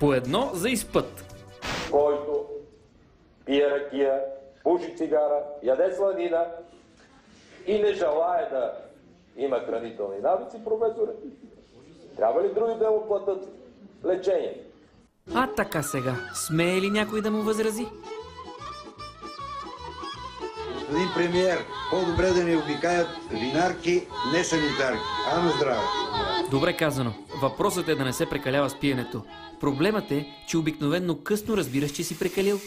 По едно за изпът. Който пие ракия, пуши цигара, яде сладина и не желае да има хранителни навици, професоре, трябва ли други да му платят лечение? А така сега, смее ли някой да му възрази? Господин премиер, по-добре да не обикаят винарки, не санитарки. А на здраве! Добре казано. Въпросът е да не се прекалява с пиенето. Проблемът е, че обикновенно късно разбираш, че си прекалил.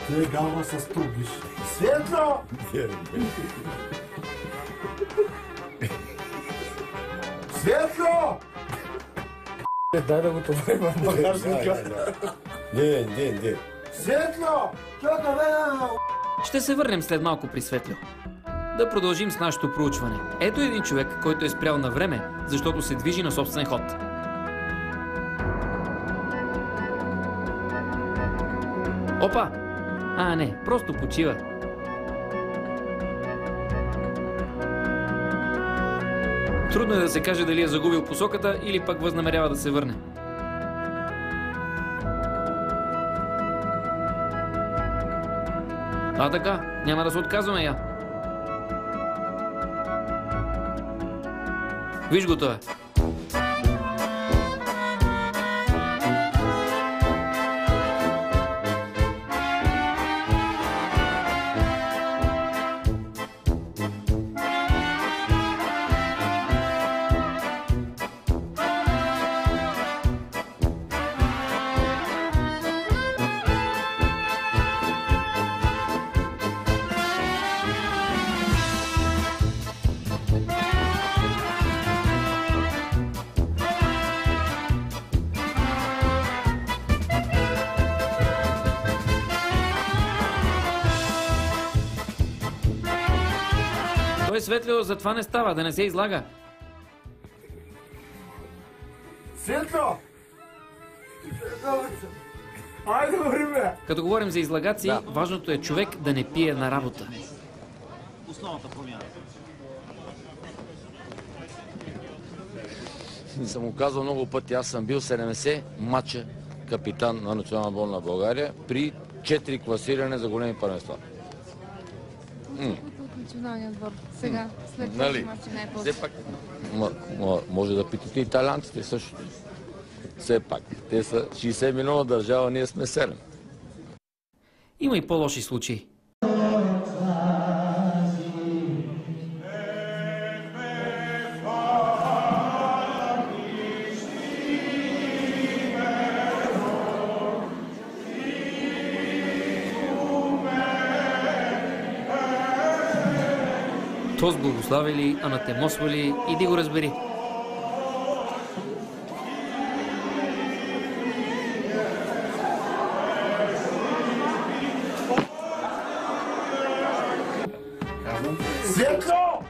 Те гава с тугиш. Светло! Светло! Дай да го товарим в багажника. Не. Светло! Ще се върнем след малко при Светло. Да продължим с нашето проучване. Ето един човек, който е спрял на време, защото се движи на собствен ход. Опа! А, не, просто почива. Трудно е да се каже дали е загубил посоката или пък възнамерява да се върне. А така, няма да се отказваме я. Виж го това. Той Светло, затова не става, да не се излага. Светло! Айде, вървиме! Като говорим за излагаци, важното е човек да не пие на работа. Основната промяна. Съм го казал много пъти, аз съм бил 70 мача капитан на Национална отборна на България при 4 класиране за големи първенства. Националния отбор. Сега, след Нали? този мач най-после. Все пак, може да питате италианците също. Все пак, те са 60 милиона държава, ние сме 7. Има и по-лоши случаи. То с благославили, анатемосвали, иди го разбери. Светло!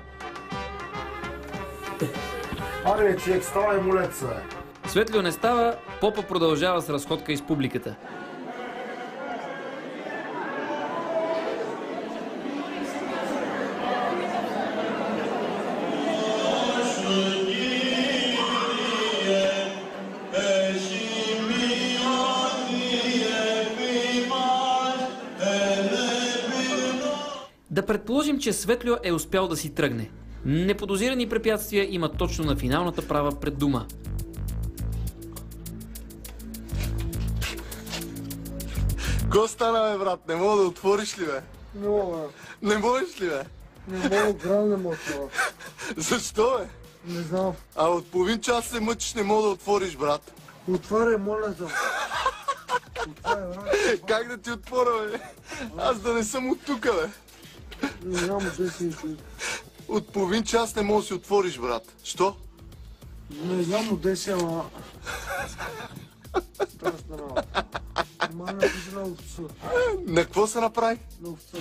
Аре, човек, ставай, молец се. Светло не става, попа продължава с разходка из публиката. Да предположим, че Светло е успял да си тръгне. Неподозирани препятствия има точно на финалната права пред дома. Ко стана, бе, брат? Не мога да отвориш ли, бе? Не мога. Не можеш ли, бе? Не мога, грам не мога това. Защо, бе? Не знам. А от половин час се мъчиш, не мога да отвориш, брат. Отваряй, моля те. Отваряй, брат. Как да ти отворя, бе? Аз да не съм от тука, бе. Не знам, къде си. От половин час не мога да си отвориш, брат. Що? Не знам, къде си, ама... Страшна работа. Ама напиша на овца. На какво се направи? На овца.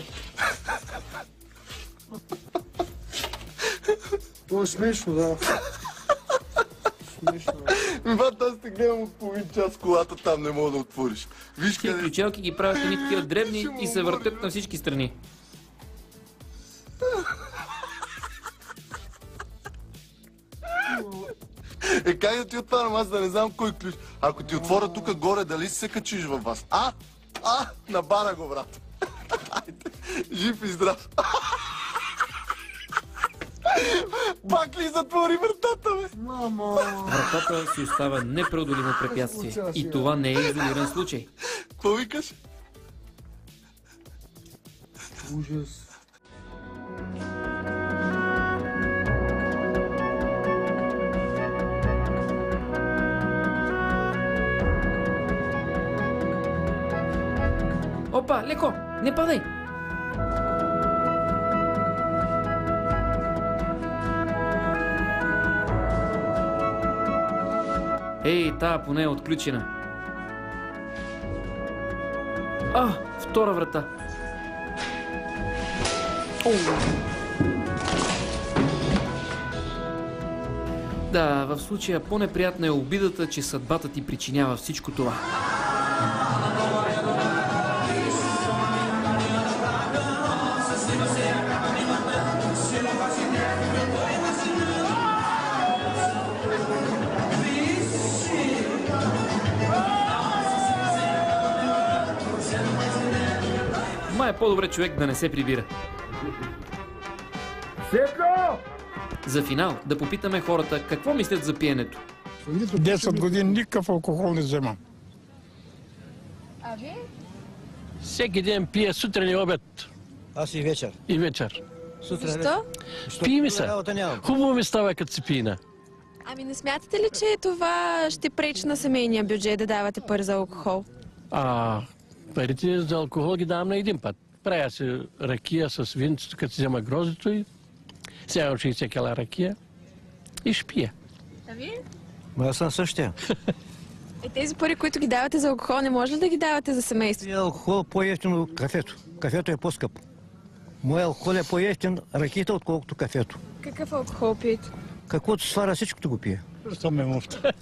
То е смешно, да. Смешно. Брат, аз те гледам от половин час колата, там не мога да отвориш. Виж Тия къде... ключелки ги правят едни такива дребни и се въртят на всички страни. Как да ти отварям, аз да не знам кой ключ. Ако ти отворя тук горе, дали се качиш във вас? На бара го, брат. Айде, жив и здрав. Пак ли затвори вратата, бе? Мамо! Вратата си остава непреодолимо препятствие. И това не е изолиран случай. Какво викаш? Ужас. Опа, леко, не падай! Ей, тая поне е отключена. Втора врата. Да, в случая по-неприятна е обидата, че съдбата ти причинява всичко това. Май е по-добре човек да не се прибира. За финал да попитаме хората какво мислят за пиенето. 10 години никакъв алкохол не вземам. А ви? Всеки ден пия сутрин и обед. Аз и вечер. И вечер. Защо? Пи ми се. Хубаво ми става, като си пина. Ами не смятате ли, че това ще пречи на семейния бюджет да давате пари за алкохол? Парите за алкохол ги давам на един път. Правя се ракия с винцето, като си взема гроздето и сега 60 кила ракия и ще пия. А ви? Аз съм същия. Тези пари, които ги давате за алкохол, не може ли да ги давате за семейство? Алкохол е по-евтин от кафето. Кафето е по-скъпо. Моя алкохол е по-евтин ракията, отколкото кафето. Какъв алкохол пиете? Каквото свара, всичкото го пие. Що ме муфта?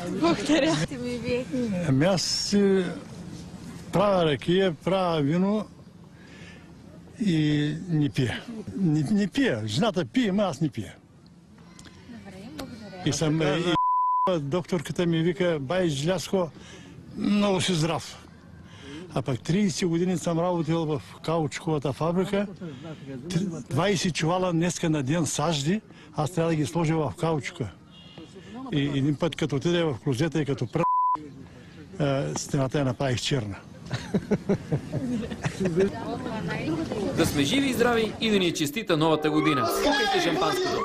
Благодаря. Ми и вие. Ами аз си правя ракия, правя вино и не пия. Не пия. Жената пие, но аз не пия. Добре, благодаря. И съм... Докторката ми вика, бай Желязко, много си здрав. А пък 30 години съм работил в каучуковата фабрика. 20 чувала днеска на ден сажди, аз трябва да ги сложа в каучука. И един път, като отиде в клозета и като стената я направих черна. Да сме живи и здрави и да ни е честита новата година. Пукайте шампанското!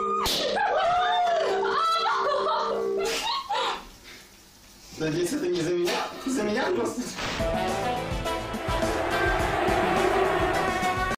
Надеюсь, это не за меня? За меня просто.